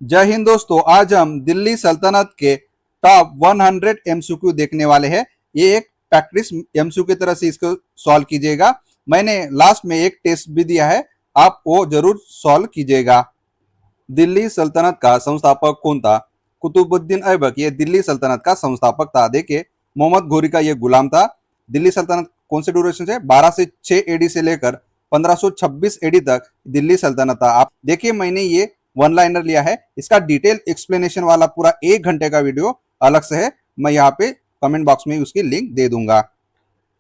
जय हिंद दोस्तों, आज हम दिल्ली सल्तनत के टॉप 100 एमसीक्यू देखने वाले हैं। ये एक प्रैक्टिस एमसीक्यू की तरह से इसको सॉल्व कीजिएगा। मैंने लास्ट में एक टेस्ट भी दिया है, आप वो जरूर सॉल्व कीजिएगा। दिल्ली सल्तनत का संस्थापक कौन था? कुतुबुद्दीन ऐबक ये दिल्ली सल्तनत का संस्थापक था। देखिए, मोहम्मद घोरी का ये गुलाम था। दिल्ली सल्तनत कौन से ड्यूरेशन से? 12 से 6 एडी से लेकर 1526 एडी तक दिल्ली सल्तनत था। आप देखिए, मैंने ये वन लाइनर लिया है, इसका डिटेल एक्सप्लेनेशन वाला पूरा 1 घंटे का वीडियो अलग से है। मैं यहाँ पे कमेंट बॉक्स में उसकी लिंक दे दूंगा।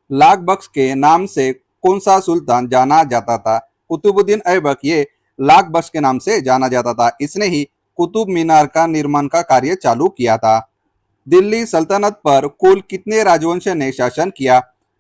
लाख बख्श के नाम से कौन सा सुल्तान जाना जाता था? कुतुबुद्दीन ऐबक ये लाख बख्श के नाम से जाना जाता था। इसने ही कुतुब मीनार का निर्माण का कार्य चालू किया था। दिल्ली सल्तनत पर कुल कितने राजवंश ने शासन किया?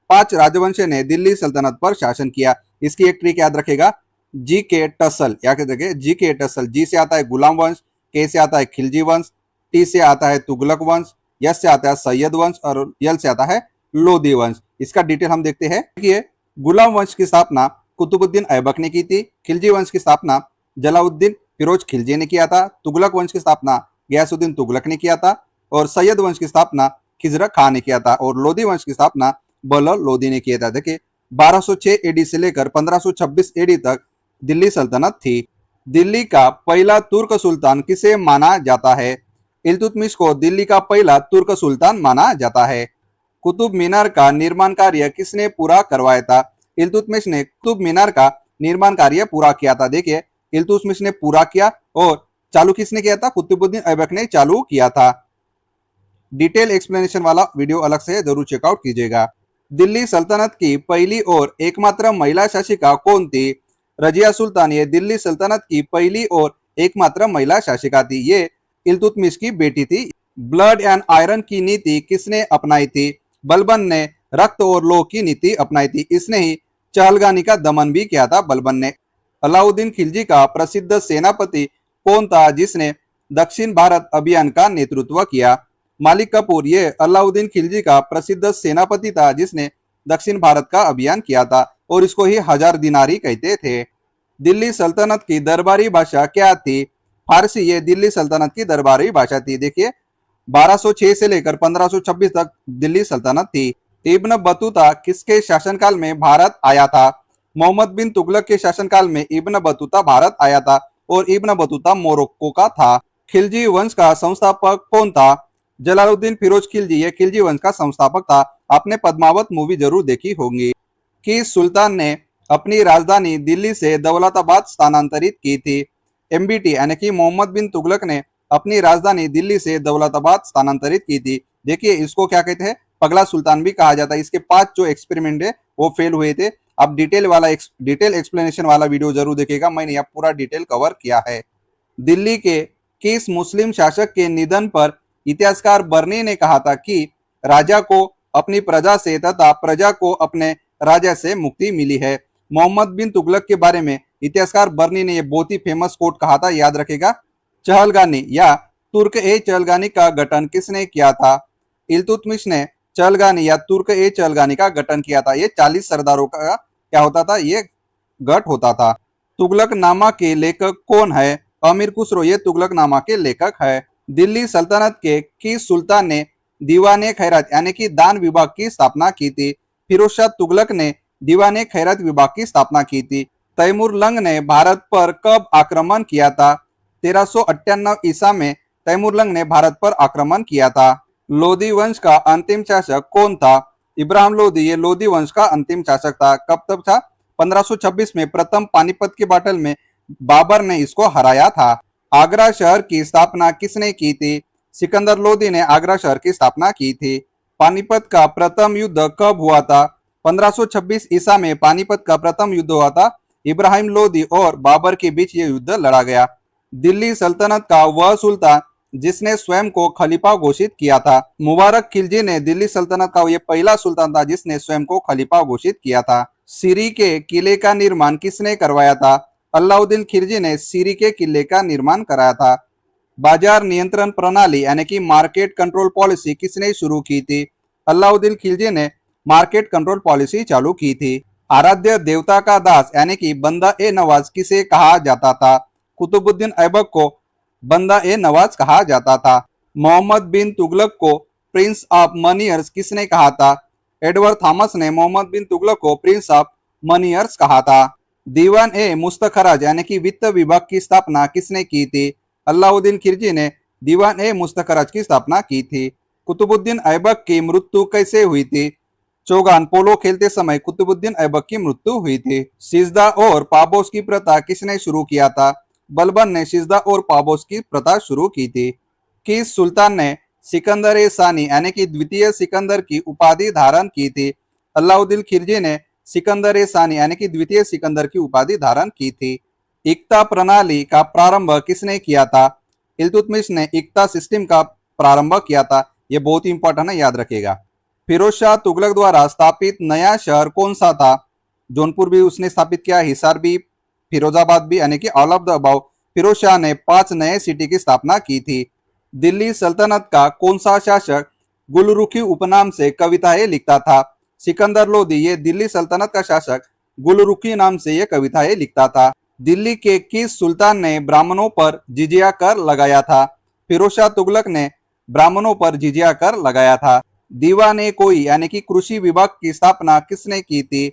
5 राजवंश ने दिल्ली सल्तनत पर शासन किया। इसकी एक ट्रिक याद रखेगा, जी के टसल, याद रखिए जी के टसल। जी से आता है गुलाम वंश, के से आता है खिलजी वंश, टी से आता है तुगलक वंश, यस से आता है सैयद वंश और यल से आता है लोधी वंश। इसका डिटेल हम देखते हैं। देखिए, गुलाम वंश की स्थापना कुतुबुद्दीन ऐबक ने की थी। खिलजी वंश की स्थापना जलालुद्दीन फिरोज खिलजी ने किया था। तुगलक वंश की स्थापना गयासुद्दीन तुगलक ने किया था और सैयद वंश की स्थापना खिजर खान ने किया था और लोधी वंश की स्थापना बलल लोधी ने किया था। देखिए, 1206 एडी से लेकर 1526 एडी तक दिल्ली सल्तनत थी। दिल्ली का पहला तुर्क सुल्तान किसे माना जाता है? इल्तुतमिश को दिल्ली का पहला तुर्क सुल्तान माना जाता है। कुतुब मीनार का निर्माण कार्य किसने पूरा करवाया था? इल्तुतमिश ने कुतुब मीनार का निर्माण कार्य पूरा किया था। देखिए, इल्तुतमिश ने पूरा किया और चालू किसने किया था? कुतुबुद्दीन ऐबक ने चालू किया था। डिटेल एक्सप्लेनेशन वाला वीडियो अलग से जरूर चेकआउट कीजिएगा। दिल्ली सल्तनत की पहली और एकमात्र महिला शासिका कौन थी? रजिया सुल्तान ये दिल्ली सल्तनत की पहली और एकमात्र महिला शासिका थी। ये इल्तुतमिश की बेटी थी। ब्लड एंड आयरन की नीति किसने अपनाई थी? बलबन ने रक्त और लोह की नीति अपनाई थी। इसने ही चहलगानी का दमन भी किया था बलबन ने। अलाउद्दीन खिलजी का प्रसिद्ध सेनापति कौन था जिसने दक्षिण भारत अभियान का नेतृत्व किया? मालिक कपूर ये अलाउद्दीन खिलजी का प्रसिद्ध सेनापति था जिसने दक्षिण भारत का अभियान किया था और इसको ही हजार दिनारी कहते थे। दिल्ली सल्तनत की दरबारी भाषा क्या थी? फारसी ये दिल्ली सल्तनत की दरबारी भाषा थी। देखिए, 1206 से लेकर 1526 तक दिल्ली सल्तनत थी। इब्न बतूता किसके शासनकाल में भारत आया था? मोहम्मद बिन तुगलक के शासनकाल में इब्न बतूता भारत आया था और इब्न बतूता मोरक्को का था। खिलजी वंश का संस्थापक कौन था? जलालुद्दीन फिरोज खिलजी ये खिलजी वंश का संस्थापक था। आपने पद्मावत मूवी जरूर देखी होगी। किस सुल्तान ने अपनी राजधानी दिल्ली से दौलताबाद स्थानांतरित की थी? एमबीटी यानी कि मोहम्मद बिन तुगलक ने अपनी राजधानी दिल्ली से दौलताबाद स्थानांतरित की थी। देखिए, इसको क्या कहते हैं? पगला सुल्तान भी कहा जाता है। इसके 5 जो एक्सपेरिमेंट है वो फेल हुए थे। आप डिटेल एक्सप्लेनेशन वाला वीडियो जरूर देखिएगा, मैंने यहाँ पूरा डिटेल कवर किया है। दिल्ली के किस मुस्लिम शासक के निधन पर इतिहासकार बर्नी ने कहा था कि राजा को अपनी प्रजा से तथा प्रजा को अपने राजा से मुक्ति मिली है? मोहम्मद बिन तुगलक के बारे में इतिहासकार बर्नी ने यह बहुत ही फेमस कोट कहा था, याद रखेगा। चहलगानी या तुर्क ए चहलगानी का गठन किसने किया था? इल्तुतमिश ने चहलगानी या तुर्क ए चहलगानी का गठन किया था। ये 40 सरदारों का क्या होता था? ये गठ होता था। तुगलकनामा के लेखक कौन है? अमीर खुसरो ये तुगलकनामा के लेखक है। दिल्ली सल्तनत के किस सुल्तान ने दीवाने खैरात यानी कि दान विभाग की स्थापना की थी? फिरोज शाह तुगलक ने दीवाने खैरात विभाग की स्थापना की थी। तैमूर लंग ने भारत पर कब आक्रमण किया था? 1398 ईसा में तैमूर लंग ने भारत पर आक्रमण किया था। लोधी वंश का अंतिम शासक कौन था? इब्राहिम लोधी ये लोधी वंश का अंतिम शासक था। कब तक था? 1526 में प्रथम पानीपत के बाटल में बाबर ने इसको हराया था। आगरा शहर की स्थापना किसने की थी? सिकंदर लोधी ने आगरा शहर की स्थापना की थी। पानीपत का प्रथम युद्ध कब हुआ था? 1526 ईसा में पानीपत का प्रथम युद्ध हुआ था। इब्राहिम लोधी और बाबर के बीच ये युद्ध लड़ा गया। दिल्ली सल्तनत का वह सुल्तान जिसने स्वयं को खलीफा घोषित किया था? मुबारक खिलजी ने दिल्ली सल्तनत का ये पहला सुल्तान था जिसने स्वयं को खलीफा घोषित किया था। सीरी के किले का निर्माण किसने करवाया था? अलाउद्दीन खिलजी ने सीरी के किले का निर्माण कराया था। बाजार नियंत्रण प्रणाली यानी कि मार्केट कंट्रोल पॉलिसी किसने शुरू की थी? अलाउद्दीन खिलजी ने मार्केट कंट्रोल पॉलिसी चालू की थी। आराध्य देवता का दास यानी कि बंदा ए नवाज किसे कहा जाता था? कुतुबुद्दीन ऐबक को बंदा ए नवाज कहा जाता था। मोहम्मद बिन तुगलक को प्रिंस ऑफ मनियर्स किसने कहा था? एडवर्ड थॉमस ने मोहम्मद बिन तुगलक को प्रिंस ऑफ मनियर्स कहा था। दीवान ए मुस्तखराज यानी कि वित्त विभाग की स्थापना किसने की थी? अलाउद्दीन खिलजी ने दीवान ए मुस्तखराज की स्थापना की थी। कुतुबुद्दीन ऐबक की मृत्यु कैसे हुई थी? चौगान पोलो खेलते समय कुतुबुद्दीन ऐबक की मृत्यु हुई थी। सिजदा और पापोश की प्रथा किसने शुरू किया था? बलबन ने सिजदा और पापोश की प्रथा शुरू की थी। किस सुल्तान ने सिकंदर ए सानी यानी कि द्वितीय सिकंदर की उपाधि धारण की थी? अलाउद्दीन खिलजी ने सिकंदर ए सानी यानी कि द्वितीय सिकंदर की उपाधि धारण की थी। इक्ता प्रणाली का प्रारंभ किसने किया था? इल्तुतमिश ने इक्ता सिस्टम का प्रारंभ किया था। यह बहुत ही इंपॉर्टेंट है, याद रखिएगा। फिरोज शाह तुगलक द्वारा स्थापित नया शहर कौन सा था? जौनपुर भी उसने स्थापित किया, हिसार भी, फिरोजाबाद भी, यानी कि all of the above. Firoz Shah ने 5 नए सिटी की स्थापना की थी। दिल्ली सल्तनत का कौन सा शासक गुलरुखी उपनाम से कविताएं लिखता था? सिकंदर लोदी ये दिल्ली सल्तनत का शासक गुलरुखी नाम से ये कविताएं लिखता था। दिल्ली के किस सुल्तान ने ब्राह्मणों पर जिजिया कर लगाया था? फिरोज शाह तुगलक ने ब्राह्मणों पर जिजिया कर लगाया था। दीवान ए कोई यानी कि कृषि विभाग की स्थापना किसने की थी?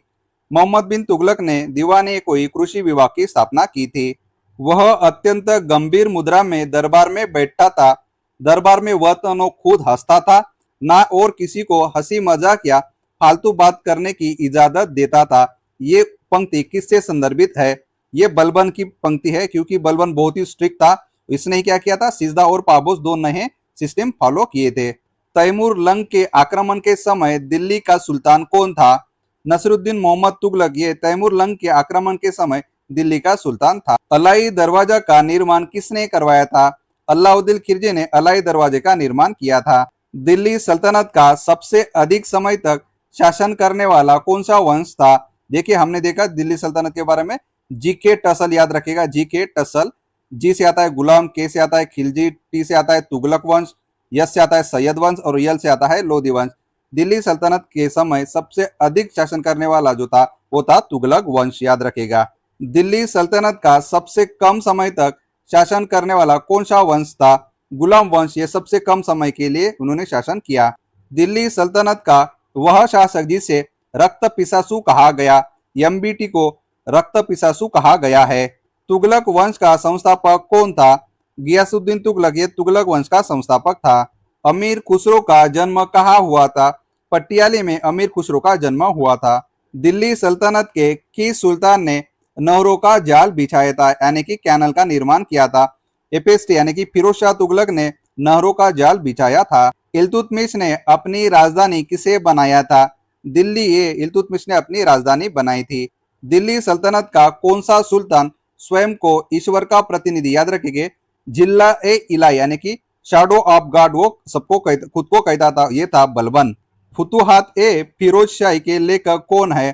मोहम्मद बिन तुगलक ने दीवान ए कोई कृषि विभाग की स्थापना की थी। वह अत्यंत गंभीर मुद्रा में दरबार में बैठता था। दरबार में वह तो खुद हंसता था, ना और किसी को हंसी मजाक या फालतू बात करने की इजाजत देता था। ये पंक्ति किससे संदर्भित है? ये बलबन की पंक्ति है, क्योंकि बलबन बहुत ही स्ट्रिक्ट था। इसने क्या किया था? सिजदा और पाबोस दो नए सिस्टम फॉलो किए थे। तैमूर लंग के आक्रमण के समय दिल्ली का सुल्तान कौन था? नसरुद्दीन मोहम्मद तुगलक ये तैमूर लंग के आक्रमण के समय दिल्ली का सुल्तान था। अलाई दरवाजा का निर्माण किसने करवाया था? अलाउद्दीन खिलजी ने अलाई दरवाजे का निर्माण किया था। दिल्ली सल्तनत का सबसे अधिक समय तक शासन करने वाला कौन सा वंश था? देखिए, हमने देखा दिल्ली सल्तनत के बारे में। जी के टसल याद रखेगा, जी के टसल। जी से आता है गुलाम, के से आता है खिलजी, टी से आता है तुगलक वंश, यस से आता है सैयद वंश और यल से आता है लोधी वंश। दिल्ली सल्तनत के समय सबसे अधिक शासन करने वाला जो था वो था तुगलक वंश, याद रखेगा। दिल्ली सल्तनत का सबसे कम समय तक शासन करने वाला कौन सा वंश था? गुलाम वंश। ये सबसे कम समय के लिए उन्होंने शासन किया। दिल्ली सल्तनत का वह शासक जिसे रक्त पिसासु कहा गया, एमबीटी को रक्त पिसासु कहा गया है। तुगलक वंश का संस्थापक कौन था? गियासुद्दीन तुगलक ये तुगलक वंश का संस्थापक था। अमीर खुसरो का जन्म कहाँ हुआ था? पटियाले में अमीर खुसरो का जन्म हुआ था। दिल्ली सल्तनत के किस सुल्तान ने नहरों का जाल बिछाया था, यानी कि कैनल का निर्माण किया था? एपेस्टी यानी कि फिरोज शाह तुगलक ने नहरों का जाल बिछाया था। इल्तुतमिश ने अपनी राजधानी किसे बनाया था? दिल्ली ये इल्तुतमिश ने अपनी राजधानी बनाई थी। दिल्ली सल्तनत का कौन सा सुल्तान स्वयं को ईश्वर का प्रतिनिधि, याद रखेंगे, जिल्ला ए इलाई यानी कि शैडो ऑफ गॉड, वो सबको खुद को कहता था, ये था बलबन। फुतुहात ए फिरोज शाही के लेखक कौन है?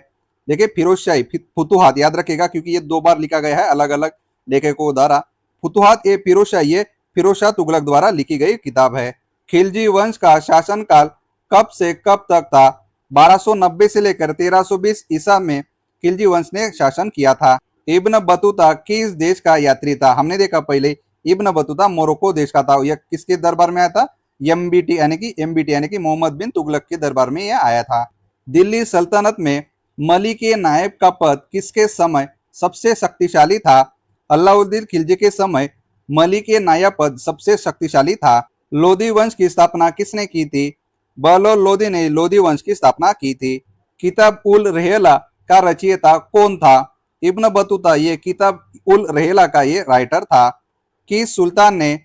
देखिए, फिरोज शाही फुतुहात याद रखेगा, क्योंकि ये 2 बार लिखा गया है अलग अलग लेखकों द्वारा। फुतुहात ए फिरोज शाही ये फिरोज शाह तुगलक द्वारा लिखी गई किताब है। खिलजी वंश का शासनकाल कब से कब तक था? 1290 से लेकर 1320 ईसा में खिलजी वंश ने शासन किया था। इब्न बतूता किस देश का यात्री था? हमने देखा पहले, इब्न बतूता मोरक्को देश का था। यह किसके दरबार में आया था? एमबीटी यानी कि मोहम्मद बिन तुगलक के दरबार में यह आया था। दिल्ली सल्तनत में मलिक ए नायब का पद किसके समय सबसे शक्तिशाली था? अलाउद्दीन खिलजी के समय मलिक ए नायब पद सबसे शक्तिशाली था। लोधी वंश की स्थापना किसने की थी? बहलोल लोधी ने लोधी वंश की स्थापना की थी। किताब उल रहेला का रचयिता कौन था? इब्न बतूता ये किताब उल रहेला का ये राइटर था। किस सुल्तान ने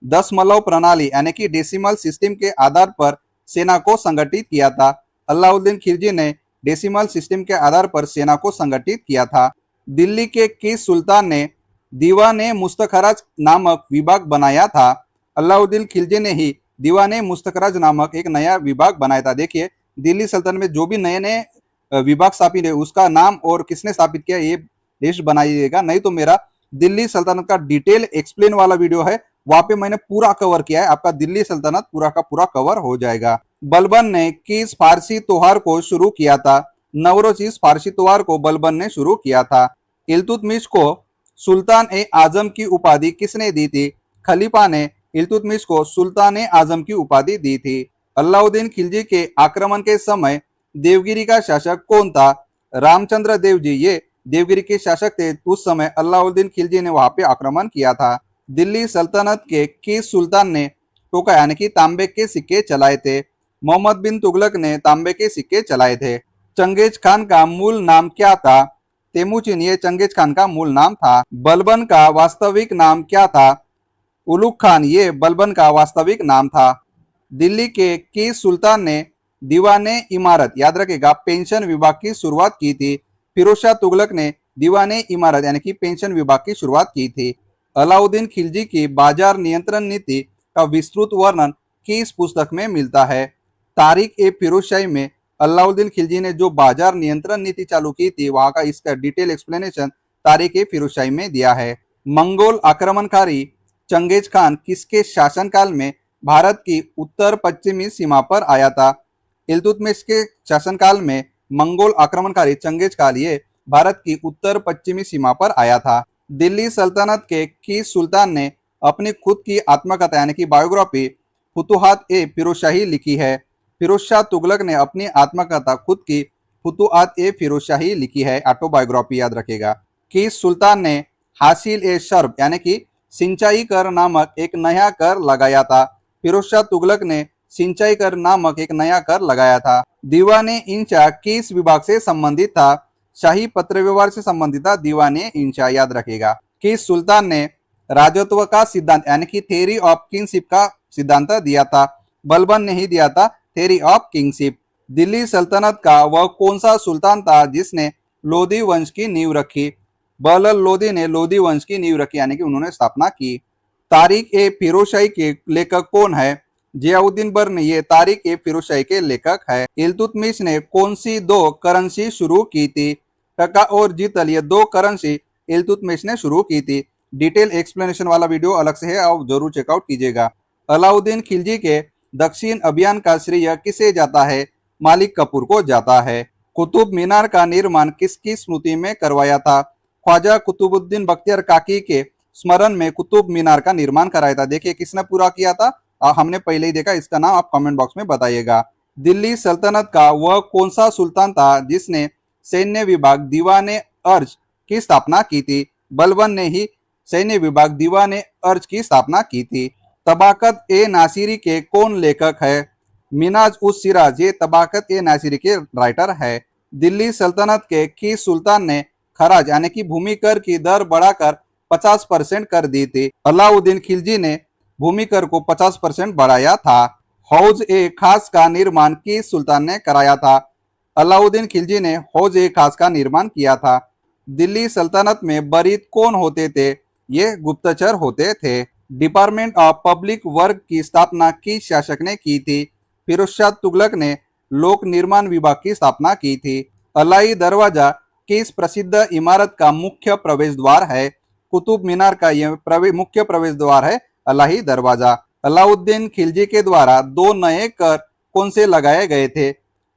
दशमलव प्रणाली यानी कि डेसिमल सिस्टम के आधार पर सेना को संगठित किया था? अलाउद्दीन खिलजी ने डेसिमल सिस्टम के आधार पर सेना को संगठित किया था। दिल्ली के किस सुल्तान ने दीवान ए मुस्तखराज नामक विभाग बनाया था? अलाउद्दीन खिलजी ने ही दीवान ए मुस्तखराज नामक एक नया विभाग बनाया था। देखिए, दिल्ली सल्तनत में जो भी नए नए विभाग स्थापित है उसका नाम और किसने स्थापित किया ये लिस्ट बनाइएगा, नहीं तो मेरा दिल्ली सल्तनत का डिटेल एक्सप्लेन वाला वीडियो है, वहां पे मैंने पूरा कवर किया है। आपका दिल्ली सल्तनत पूरा का पूरा कवर हो जाएगा। बलबन ने किस फारसी त्योहार को शुरू किया था? नवरोज इस फारसी त्योहार को बलबन ने शुरू किया था। इल्तुतमिश को सुल्तान ए आजम की उपाधि किसने दी थी? खलीफा ने इल्तुतमिश को सुल्तान आजम की उपाधि दी थी। अलाउद्दीन खिलजी के आक्रमण के समय देवगिरी का शासक कौन था? रामचंद्र देव जी ये देवगिरी के शासक थे। उस समय अलाउद्दीन खिलजी ने वहां पे आक्रमण किया था। दिल्ली सल्तनत के किस सुल्तान ने टोका यानी कि तांबे के सिक्के चलाए थे? मोहम्मद बिन तुगलक ने तांबे के सिक्के चलाए थे। चंगेज खान का मूल नाम क्या था? तेमुचिन ये चंगेज खान का मूल नाम था। बलबन का वास्तविक नाम क्या था? उलुग खान ये बलबन का वास्तविक नाम था। दिल्ली के किस सुल्तान ने दीवाने इमारत याद रखेगा पेंशन विभाग की शुरुआत की थी? फिरोज शाह तुगलक ने दीवाने इमारत यानी कि पेंशन विभाग की शुरुआत की थी। अलाउद्दीन खिलजी की बाजार नियंत्रण नीति का विस्तृत वर्णन किस पुस्तक में मिलता है? तारीख ए फिरोजशाही में अलाउद्दीन खिलजी ने जो बाजार नियंत्रण नीति चालू की थी वहां का इसका डिटेल एक्सप्लेनेशन तारीख ए फिरोजशाही में दिया है। मंगोल आक्रमणकारी चंगेज खान किसके शासनकाल में भारत की उत्तर पश्चिमी सीमा पर आया था? इल्तुतमिश के शासनकाल में मंगोल आक्रमणकारी चंगेज खान ये भारत की उत्तर पश्चिमी सीमा पर आया था। दिल्ली सल्तनत के किस सुल्तान ने अपनी खुद की आत्मकथा यानी कि बायोग्राफी फुतुहात ए फिरोजशाही लिखी है? फिरोज शाह तुगलक ने अपनी आत्मकथा खुद की फुतुहात ए फिरोजशाही लिखी है, ऑटोबायोग्राफी याद रखेगा। किस सुल्तान ने हासिल ए शर्ब यानी कि सिंचाई कर नामक एक नया कर लगाया था? फिरोज शाह तुगलक ने सिंचाई कर नामक एक नया कर लगाया था। दीवाने इंशा किस विभाग से संबंधित था? शाही पत्र व्यवहार से संबंधित था दीवाने इंशा, याद रखेगा। किस सुल्तान ने राजत्व का सिद्धांत यानी कि थ्योरी ऑफ किंगशिप का सिद्धांत दिया था? बलबन ने ही दिया था थ्योरी ऑफ किंगशिप। दिल्ली सल्तनत का वह कौन सा सुल्तान था जिसने लोधी वंश की नींव रखी? बहलल लोधी ने लोधी वंश की नींव रखी यानी कि उन्होंने स्थापना की। तारीख ए फिरोजशाही के लेखक कौन है? जियाउद्दीन बर्न ये तारीख ए फिरोजशाही के लेखक है। इल्तुतमिश ने कौन सी दो करेंसी शुरू की थी? टका और जीतल ये दो करेंसी इल्तुतमिश ने शुरू की थी। डिटेल एक्सप्लेनेशन वाला वीडियो अलग से है, आप जरूर चेकआउट कीजिएगा। अलाउद्दीन खिलजी के दक्षिण अभियान का श्रेय किसे जाता है? मालिक कपूर को जाता है। कुतुब मीनार का निर्माण किसकी स्मृति में करवाया था? ख्वाजा कुतुबुद्दीन बख्तियार काकी के स्मरण में कुतुब मीनार का निर्माण कराया था। देखिए किसने पूरा किया था, हमने पहले ही देखा, इसका नाम आप कमेंट बॉक्स में बताइएगा। दिल्ली सल्तनत का वह कौन सा सुल्तान था जिसने सैन्य विभाग दीवाने अर्ज की स्थापना की थी? बलबन ने ही सैन्य विभाग दीवाने अर्ज की स्थापना की थी। तबाकत ए नासिरी के कौन लेखक है? मिनाज उस सिराज ये तबाकत ए नासिरी के राइटर है। दिल्ली सल्तनत के किस सुल्तान ने खराज यानी कि भूमि कर की दर बढ़ाकर 50% कर दी थी? अलाउद्दीन खिलजी ने भूमि कर को 50% बढ़ाया था। हौज ए खास का निर्माण किस सुल्तान ने कराया था? अलाउद्दीन खिलजी ने हौज ए खास का निर्माण किया था। दिल्ली सल्तनत में बरीद कौन होते थे? ये गुप्तचर होते थे। डिपार्टमेंट ऑफ पब्लिक वर्क की स्थापना किस शासक ने की थी? फिरोज शाह तुगलक ने लोक निर्माण विभाग की स्थापना की थी। अलाई दरवाजा किस प्रसिद्ध इमारत का मुख्य प्रवेश द्वार है? कुतुब मीनार का यह मुख्य प्रवेश द्वार है अलाही दरवाजा। अलाउद्दीन खिलजी के द्वारा दो नए कर कौन से लगाए गए थे?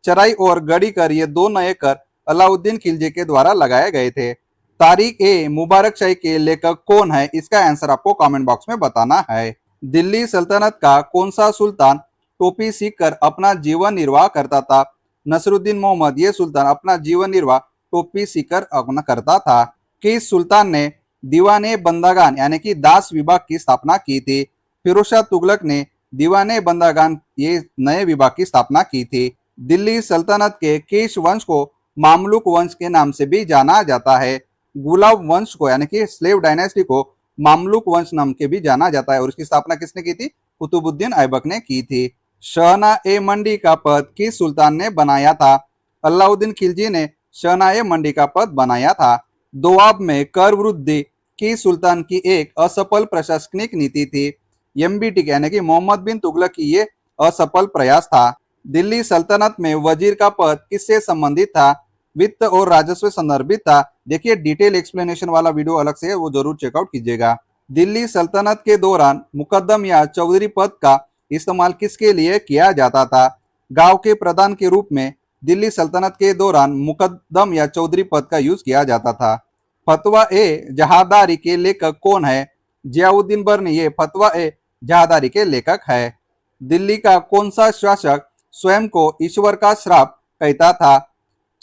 चराई और गड़ी कर ये दो नए कर अलाउद्दीन खिलजी के द्वारा लगाए गए थे। तारीख ए मुबारक शाही के लेखक कौन है? इसका आंसर आपको कमेंट बॉक्स में बताना है। दिल्ली सल्तनत का कौन सा सुल्तान टोपी सीखकर अपना जीवन निर्वाह करता था? नसरुद्दीन मोहम्मद ये सुल्तान अपना जीवन निर्वाह टोपी सीखकर अपना करता था। किस सुल्तान ने दीवाने बंदागान यानी कि दास विभाग की स्थापना की थी? फिरोज शाह तुगलक ने दीवाने बंदागान ये नए विभाग की स्थापना की थी। दिल्ली सल्तनत के किस वंश को मामलुक वंश के नाम से भी जाना जाता है? गुलाम वंश को यानी कि स्लेव डायनेस्टी को मामलुक वंश नाम के भी जाना जाता है और उसकी स्थापना किसने की थी? कुतुबुद्दीन ऐबक ने की थी। शहना ए मंडी का पद किस सुल्तान ने बनाया था? अलाउद्दीन खिलजी ने शहना ए मंडी का पद बनाया था। दोआब में कर वृद्धि किस सुल्तान की एक असफल प्रशासनिक नीति थी? एमबीटी यानी कि मोहम्मद बिन तुगलक की ये असफल प्रयास था। दिल्ली सल्तनत में वजीर का पद किससे संबंधित था? वित्त और राजस्व संदर्भित था। देखिए डिटेल एक्सप्लेनेशन वाला वीडियो अलग से है, वो जरूर चेकआउट कीजिएगा। दिल्ली सल्तनत के दौरान मुकद्दम या चौधरी पद का इस्तेमाल किसके लिए किया जाता था? गांव के प्रधान के रूप में दिल्ली सल्तनत के दौरान मुकद्दम या चौधरी पद का यूज किया जाता था। फतवा ए जहादारी के लेखक कौन है? जियाउद्दीन बर्नी ये फतवा ए जहादारी के लेखक है। दिल्ली का कौन सा शासक स्वयं को ईश्वर का श्राप कहता था?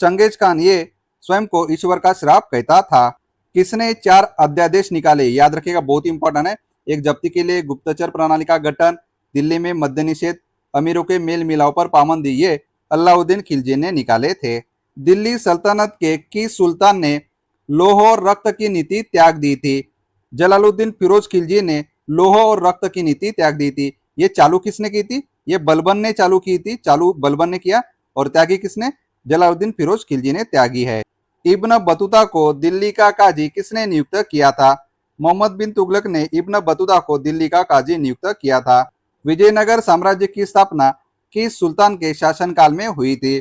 चंगेज खान ये स्वयं को ईश्वर का श्राप कहता था। किसने 4 अध्यादेश निकाले? याद रखिएगा, बहुत इंपॉर्टेंट है। एक जब्ती के लिए गुप्तचर प्रणाली का गठन, दिल्ली में मद्य निषेध, अमीरों के मेल मिलाप पर पाबंदी, ये अलाउद्दीन खिलजी ने निकाले थे। दिल्ली सल्तनत के किस सुल्तान ने लौह और रक्त की नीति त्याग दी थी? जलालुद्दीन फिरोज खिलजी ने लौह और रक्त की नीति त्याग दी थी। ये चालू किसने की थी? ये बलबन ने चालू की थी। चालू बलबन ने किया और त्यागी किसने? जलालुद्दीन फिरोज खिलजी ने त्यागी है। इब्न बतूता को दिल्ली का काजी किसने नियुक्त किया था? मोहम्मद बिन तुगलक ने इब्न बतूता को दिल्ली का काजी नियुक्त किया था। विजयनगर साम्राज्य की स्थापना किस सुल्तान के शासनकाल में हुई थी?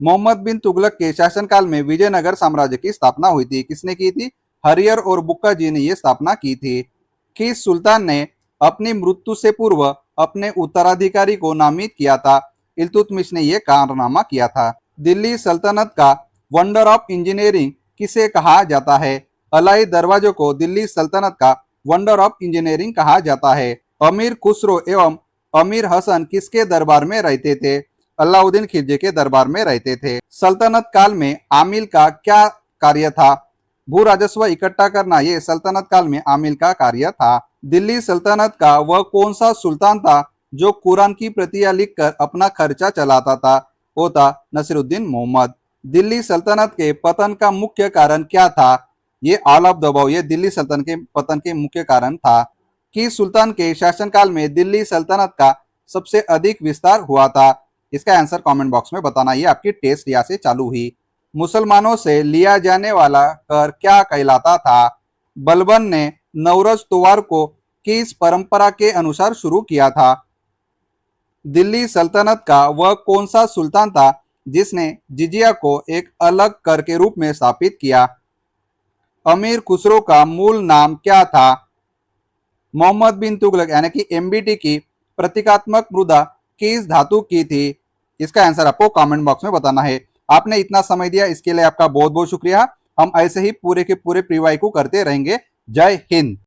मोहम्मद बिन तुगलक के शासनकाल में विजयनगर साम्राज्य की स्थापना हुई थी। किसने की थी? हरियर और बुक्का जी ने यह स्थापना की थी। किस सुल्तान ने अपनी मृत्यु से पूर्व अपने उत्तराधिकारी को नामित किया था? इल्तुतमिश ने यह कारनामा किया था। दिल्ली सल्तनत का वंडर ऑफ इंजीनियरिंग किसे कहा जाता है? अलाई दरवाजों को दिल्ली सल्तनत का वंडर ऑफ इंजीनियरिंग कहा जाता है। अमीर खुसरो एवं अमीर हसन किसके दरबार में रहते थे? अलाउद्दीन खिलजी के दरबार में रहते थे। सल्तनत काल में आमिल का क्या कार्य था? भू राजस्व इकट्ठा करना, ये सल्तनत काल में आमिल का कार्य था। दिल्ली सल्तनत का वह कौन सा सुल्तान था जो कुरान की प्रतियां लिखकर अपना खर्चा चलाता था? वो था नसीरुद्दीन मोहम्मद। दिल्ली सल्तनत के पतन का मुख्य कारण क्या था? ये आलाप दबाव, ये दिल्ली सल्तनत के पतन के मुख्य कारण था। किस सुल्तान के शासनकाल में दिल्ली सल्तनत का सबसे अधिक विस्तार हुआ था? इसका आंसर कमेंट बॉक्स में बताना। ये आपकी टेस्ट यहाँ से चालू हुई। मुसलमानों से लिया जाने वाला कर क्या कहलाता था? बलबन ने नवरोज त्योहार को किस परंपरा के अनुसार शुरू किया था? दिल्ली सल्तनत का वह कौन सा सुल्तान था जिसने जिजिया को एक अलग कर के रूप में स्थापित किया? अमीर खुसरो का मूल नाम क्या था? मोहम्मद बिन तुगलक यानी कि एमबीटी की प्रतीकात्मक मुद्रा किस धातु की थी? इसका आंसर आपको कमेंट बॉक्स में बताना है। आपने इतना समय दिया, इसके लिए आपका बहुत बहुत शुक्रिया। हम ऐसे ही पूरे के पूरे प्रीवाई को करते रहेंगे। जय हिंद।